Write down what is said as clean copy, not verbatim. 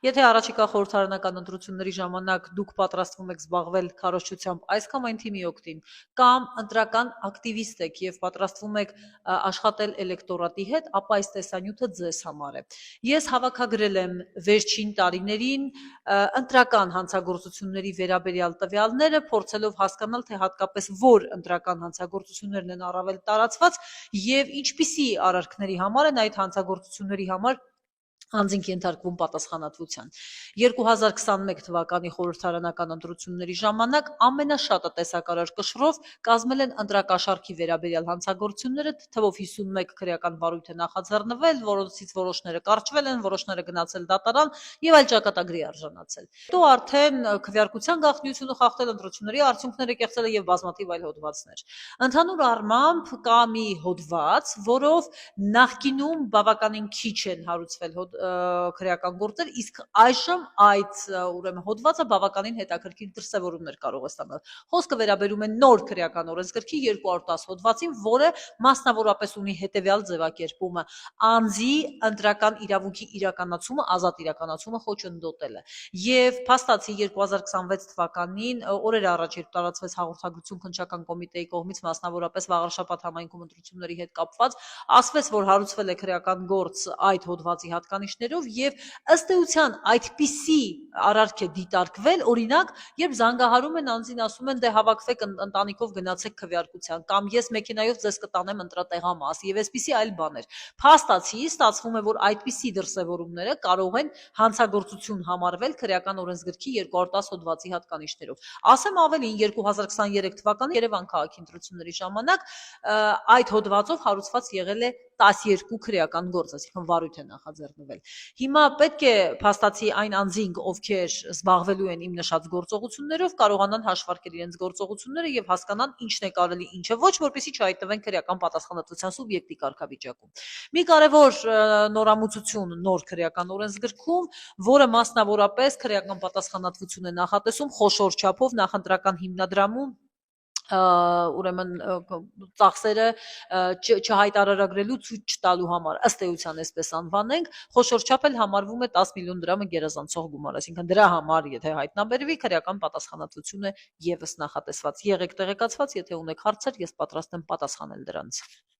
Եթե առաջիկա խորհրդարանական ընտրությունների ժամանակ դուք պատրաստվում եք զբաղվել քարոզչությամբ այս կամ այն թիմի օգտին, կամ ընտրական ակտիվիստ եք եւ պատրաստվում եք աշխատել էլեկտորատի հետ, ապա այս տեսանյութը ձեզ համար է։ Ես հավաքագրել եմ վերջին տարիներին ընտրական հանցագործությունների վերաբերյալ տվյալները, փորձելով հասկանալ, թե հատկապես որ ընտրական հանցագործություններն են առավել տարածված եւ ինչպիսի արարքների համար են այդ հանցագործությունների համար անձինք ենթարկվում պատասխանատվության։ 2021 թվականի խորհրդարանական ընտրությունների ժամանակ ամենաշատը տեսակարար կշռով կազմել են ընտրակաշառքի վերաբերյալ հանցագործությունները, թվով 51 քրեական վարույթ է նախաձեռնվել, որոնցից որոշները կարճվել են, որոշները գնացել դատարան եւ այլ ճակատագրի արժանացել։ Հետո արդեն քվեարկության գաղտնիությունը խախտել, ընտրությունների արդյունքները կեղծել եւ բազմաթիվ այլ հոդվածներ։ Ընդհանուր առմամբ կա մի հոդված, որով նախկինում բավականին քիչ են հարուցվել քրեական գործեր, իսկ այժմ այդ ուրեմն հոդվածը բավականին հետաքրքիր դրսևորումներ կարող է ստանալ։ Խոսքը վերաբերում է նոր քրեական օրենսգրքի 210 հոդվածին, որը մասնավորապես ունի հետևյալ ձևակերպումը. անձի ընտրական իրավունքի իրականացումը, ազատ իրականացումը խոչընդոտելը։ Եվ փաստացի 2026 թվականին օրեր առաջ, երբ տարածվեց հաղորդագրություն քննչական կոմիտեի կողմից, մասնավորապես Վաղարշապատ համայնքում ընտրությունների հետ կապված, ասվեց, որ հարուցվել է քրեական գործ այդ հոդվածի հատկանիշներով եւ ըստ էության այդպիսի արարք է դիտարկվել, օրինակ, երբ զանգահարում են անձին, ասում են դե հավաքվեք ընտանիքով գնացեք քվեարկության, կամ ես մեքենայով ձեզ կտանեմ ընտրատեղամաս եւ այսպիսի այլ բաներ։ Փաստացի ստացվում է, որ այդպիսի դրսևորումները կարող են հանցագործություն համարվել քրեական օրենսգրքի 210 հոդվածի հատկանիշներով։ Ասեմ ավելին, 2023 թվականի Երևան քաղաքի ընտրությունների ժամանակ այդ հոդվածով հարուցված եղել է 12 քրեական գործ, այսինքն վարույթ է նախաձեռնվել։ Հիմա պետք է փաստացի այն անձինք, ովքեր զբաղվելու են իմ նշած գործողություններով, կարողանան հաշվարկել իրենց գործողությունները եւ հասկանան ինչն է կարելի, ինչը ոչ, որպեսզի չհայտնվեն քրեական պատասխանատվության սուբյեկտի կարգավիճակում։ Մի կարևոր նորամուծություն նոր քրեական օրենսգրքում, որը մասնավորապես քրեական պատասխանատվություն է նախատեսում խոշոր չափով նախընտրական հիմնադրամում ուրեմն ծախսերը չհայտարարագրելու, ցույց չտալու համար, ըստ էության այսպես անվանենք, խոշոր չափ էլ համարվում է 10 միլիոն դրամը գերազանցող գումար, այսինքն դրա համար, եթե հայտնաբերվի, քրեական պատասխանատվություն է եւս նախատեսված։ Եղեք տեղեկացված, եթե ունեք հարցեր, ես պատրաստ եմ պատասխանել դրանց։